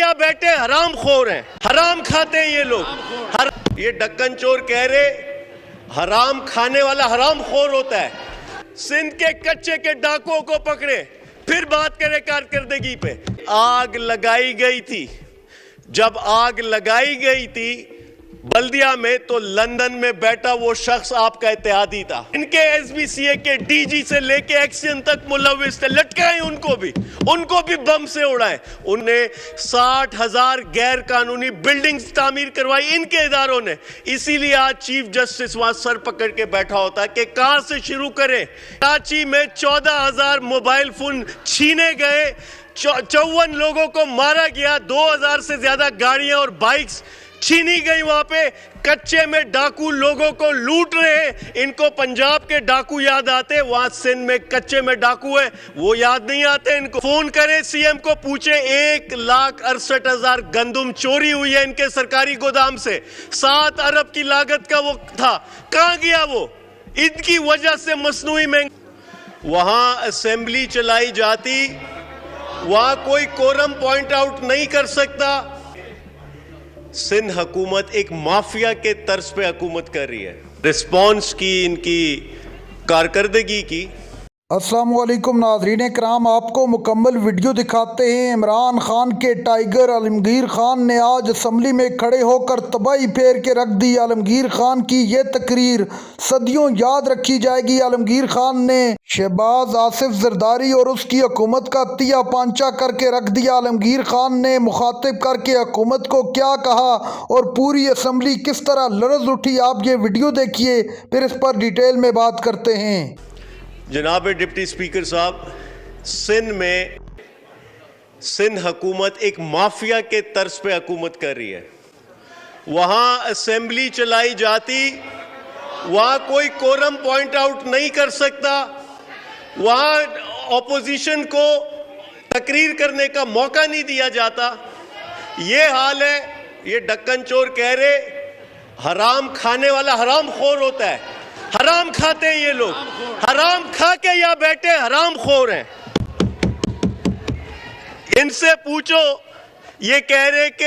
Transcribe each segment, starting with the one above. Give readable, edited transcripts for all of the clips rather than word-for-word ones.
या बेटे हराम खोर हैं, हराम खाते हैं ये लोग। ये डक्कन चोर कह रहे हराम खाने वाला हराम खोर होता है। सिंध के कच्चे के डाकुओं को पकड़े, फिर बात करें कारकर्दगी पे। आग लगाई गई थी, जब आग लगाई गई थी बल्दिया में, तो लंदन में बैठा वो शख्स आपका इत्तेहादी था। इनके एसबीसीए के डीजी से लेके एक्शन तक मुलविस थे, लटकाए उनको भी बम से उड़ाए। उन्हें 60,000 गैर कानूनी बिल्डिंग्स तामीर करवाई इनके इदारों ने। इसीलिए आज चीफ जस्टिस वहां सर पकड़ के बैठा होता है कि कहां से शुरू करें। कराची में 14,000 मोबाइल फोन छीने गए, 54 लोगों को मारा गया, 2,000 से ज्यादा गाड़ियां और बाइक्स छीनी गई। वहां पे कच्चे में डाकू लोगों को लूट रहे। इनको पंजाब के डाकू याद आते, वहां सिंध में कच्चे में डाकू है वो याद नहीं आते इनको। फोन करें सीएम को, पूछे 1,68,000 गंदुम चोरी हुई है इनके सरकारी गोदाम से। 7 अरब की लागत का वो था, कहां गया वो? इनकी वजह से मसनूई महंगाई। वहां असेंबली चलाई जाती, वहां कोई कोरम पॉइंट आउट नहीं कर सकता। सिंध हुकूमत एक माफिया के तर्ज पे हुकूमत कर रही है। रिस्पॉन्स की इनकी कारकर्दगी की। अस्सलाम वालेकुम नाज़रीन कराम, आपको मुकम्मल वीडियो दिखाते हैं। इमरान खान के टाइगर आलमगीर खान ने आज असम्बली में खड़े होकर तबाही फेर के रख दी। आलमगीर खान की ये तकरीर सदियों याद रखी जाएगी। आलमगीर खान ने शहबाज आसिफ जरदारी और उसकी हुकूमत का तिया पांचा करके रख दिया। आलमगीर खान ने मुखातिब करके हुकूमत को क्या कहा और पूरी असम्बली किस तरह लरज़ उठी, आप ये वीडियो देखिए, फिर इस पर डिटेल में बात करते हैं। जनाब डिप्टी स्पीकर साहब, सिंध हुकूमत एक माफिया के तर्ज पे हुकूमत कर रही है। वहां असेंबली चलाई जाती, वहां कोई कोरम पॉइंट आउट नहीं कर सकता, वहां ऑपोजिशन को तकरीर करने का मौका नहीं दिया जाता। ये हाल है। ये डक्कन चोर कह रहे हराम खाने वाला हराम खोर होता है, हराम खाते हैं ये लोग। हराम खा के या बेटे हराम खोर हैं। इनसे पूछो, ये कह रहे कि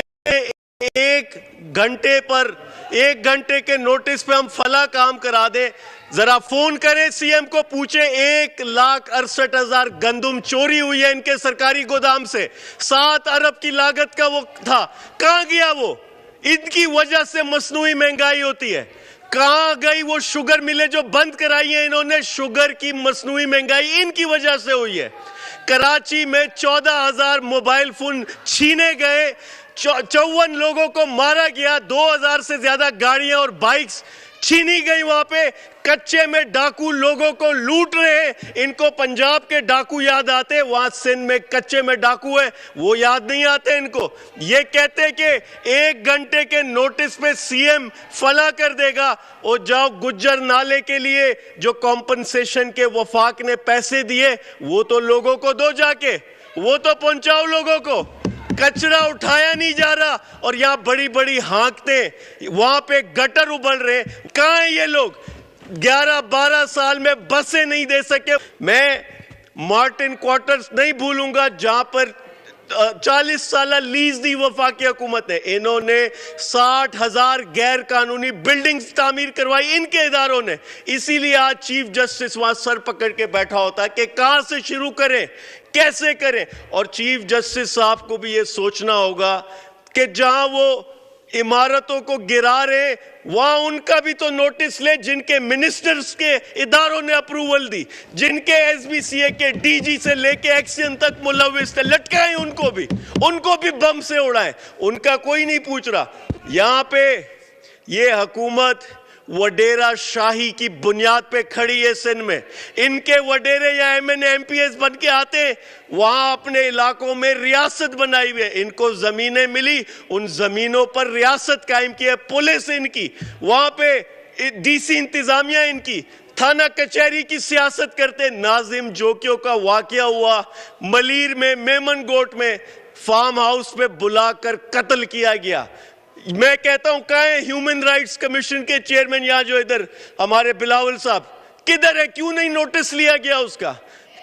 1 घंटे के नोटिस पे हम फला काम करा दे। जरा फोन करें सीएम को, पूछे 1,68,000 गंदुम चोरी हुई है इनके सरकारी गोदाम से। 7 अरब की लागत का वो था, कहां गया वो? इनकी वजह से मसनूई महंगाई होती है। कहां गई वो शुगर मिलें जो बंद कराई है इन्होंने? शुगर की मसनूई महंगाई इनकी वजह से हुई है। कराची में 14,000 मोबाइल फोन छीने गए, 54 लोगों को मारा गया, 2,000 से ज्यादा गाड़ियां और बाइक्स छीनी गई। वहां पे कच्चे में डाकू लोगों को लूट रहे। इनको पंजाब के डाकू याद आते, वहां सिंध में कच्चे में डाकू है वो याद नहीं आते इनको। ये कहते कि 1 घंटे के नोटिस पे सीएम फला कर देगा। और जाओ गुज्जर नाले के लिए जो कॉम्पनसेशन के वफाक ने पैसे दिए वो तो लोगों को दो, जाके वो तो पहुंचाओ लोगों को। कचरा उठाया नहीं जा रहा और यहां बड़ी बड़ी हांकते, वहां पे गटर उबल रहे। कहां है ये लोग? 11-12 साल में बसें नहीं दे सके। मैं मार्टिन क्वार्टर्स नहीं भूलूंगा जहां पर 40 साल लीज दी वफाकी हुकूमत ने। इन्होंने 60,000 गैर कानूनी बिल्डिंग्स तामीर करवाई इनके इदारों ने। इसीलिए आज चीफ जस्टिस वहां सर पकड़ के बैठा होता है कि कहां से शुरू करें, कैसे करें। और चीफ जस्टिस साहब को भी ये सोचना होगा कि जहां वो इमारतों को गिरा रहे वहां उनका भी तो नोटिस ले, जिनके मिनिस्टर्स के इदारों ने अप्रूवल दी, जिनके एसबीसीए के डीजी से लेके एक्शन तक मुलविस थे, लटकाए उनको भी बम से उड़ाए। उनका कोई नहीं पूछ रहा। यहां पे ये हुकूमत वडेरा शाही की बुनियाद पे खड़ी है सिंध में। इनके वडेरे या एमएनए एमपीएस बन के आते, वहां अपने इलाकों में रियासत बनाई हुई है। इनको जमीनें मिली, उन जमीनों पर रियासत कायम की है, पुलिस इनकी, वहां पे डीसी इंतजामिया इनकी, थाना कचहरी की सियासत करते। नाजिम जोकियों का वाकया हुआ मलीर में, मेमन गोट में, फार्म हाउस पे बुलाकर कत्ल किया गया। मैं कहता हूं कहां है ह्यूमन राइट्स कमीशन के चेयरमैन, यहां जो इधर हमारे बिलावल साहब, किधर है? क्यों नहीं नोटिस लिया गया उसका?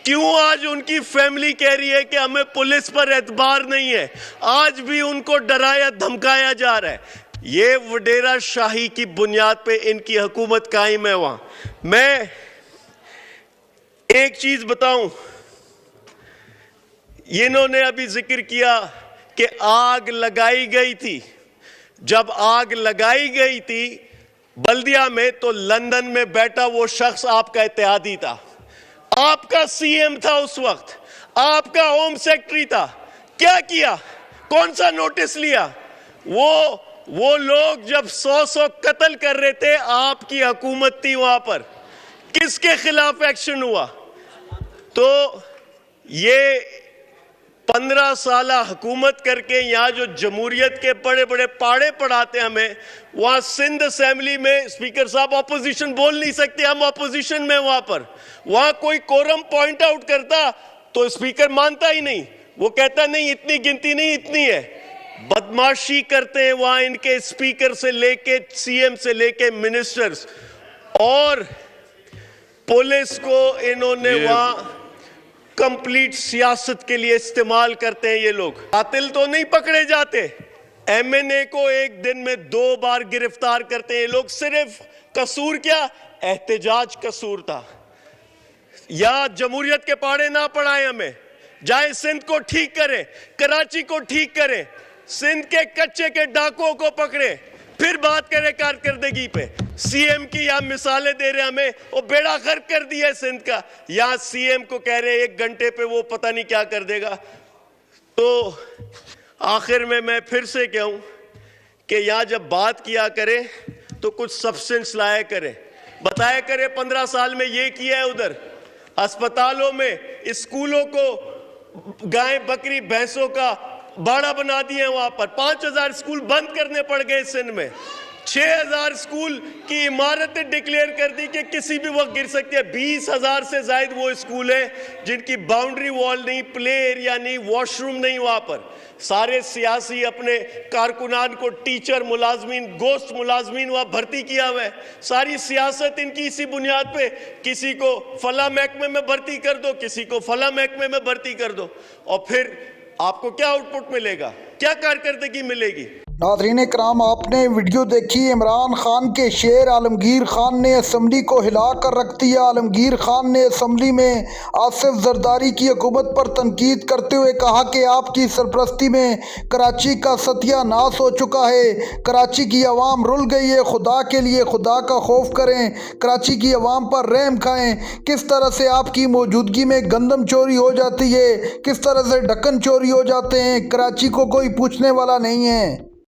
क्यों आज उनकी फैमिली कह रही है कि हमें पुलिस पर एतबार नहीं है? आज भी उनको डराया धमकाया जा रहा है। ये वडेरा शाही की बुनियाद पे इनकी हुकूमत कायम है। वहां मैं एक चीज बताऊं, इन्होंने अभी जिक्र किया कि आग लगाई गई थी। जब आग लगाई गई थी बल्दिया में, तो लंदन में बैठा वो शख्स आपका इत्तेहादी था, आपका सीएम था उस वक्त, आपका होम सेक्रेटरी था। क्या किया? कौन सा नोटिस लिया? वो लोग जब 100 कत्ल कर रहे थे, आपकी हुकूमत थी वहां पर, किसके खिलाफ एक्शन हुआ? तो ये 15 साल हुकूमत करके यहाँ जो जमहूरियत के बड़े बड़े पाड़े पढ़ाते हमें, वहाँ सिंध असेंबली में स्पीकर साहब ऑपोजिशन बोल नहीं सकते, हम ऑपोजिशन में वहाँ पर, वहाँ कोई कोरम पॉइंट आउट करता तो स्पीकर मानता ही नहीं, वो कहता नहीं इतनी गिनती नहीं, इतनी है। बदमाशी करते हैं वहाँ इनके स्पीकर से लेके सीएम से लेके मिनिस्टर्स, और पुलिस को इन्होंने वहाँ कंप्लीट सियासत के लिए इस्तेमाल करते हैं। ये लोग कातिल तो नहीं पकड़े जाते, एमएनए को एक दिन में 2 बार गिरफ्तार करते हैं ये लोग। सिर्फ कसूर क्या? एहतजाज कसूर था। या जमहूरियत के पाड़े ना पढ़ाएं हमें, जाए सिंध को ठीक करें, कराची को ठीक करें, सिंध के कच्चे के डाकुओं को पकड़े, फिर बात करें कारकर्दगी पे। सीएम की यहां मिसालें दे रहे हमें, वो बेड़ा गर्क कर दिया है सिंध का। यहां सीएम को कह रहे 1 घंटे पे वो पता नहीं क्या कर देगा। तो आखिर में मैं फिर से कहूं कि यहां जब बात किया करें तो कुछ सब्सटेंस लाया करें, बताया करें 15 साल में ये किया है, उधर अस्पतालों में, स्कूलों को गाय बकरी भैंसों का बाड़ा बना दिए वहां पर। 5000 स्कूल बंद करने पड़ गए सिंध में। 6000 स्कूल की इमारतें डिक्लेयर कर दी कि किसी भी वक्त गिर सकती है। 20,000 से ज्यादा वो स्कूल है जिनकी बाउंड्री वॉल नहीं, प्ले एरिया नहीं, वॉशरूम नहीं वहां पर। सारे सियासी अपने कारकुनान को, टीचर मुलाजमीन, गोश्त मुलाजमीन वहां भर्ती किया हुआ है। सारी सियासत इनकी इसी बुनियाद पे, किसी को फला महकमे में भर्ती कर दो, किसी को फला महकमे में भर्ती कर दो, और फिर आपको क्या आउटपुट मिलेगा, क्या कारकर्दगी मिलेगी? नाज़रीन कराम, आपने वीडियो देखी। इमरान खान के शेर आलमगीर खान ने असम्बली को हिला कर रख दिया। आलमगीर खान ने असम्बली में आसिफ जरदारी की हुकूमत पर तनकीद करते हुए कहा कि आपकी सरपरस्ती में कराची का सत्यानाश हो चुका है, कराची की आवाम रुल गई है। खुदा के लिए खुदा का खौफ करें, कराची की आवाम पर रहम खाएं। किस तरह से आपकी मौजूदगी में गंदम चोरी हो जाती है, किस तरह से ढक्कन चोरी हो जाते हैं, कराची को कोई पूछने वाला नहीं है।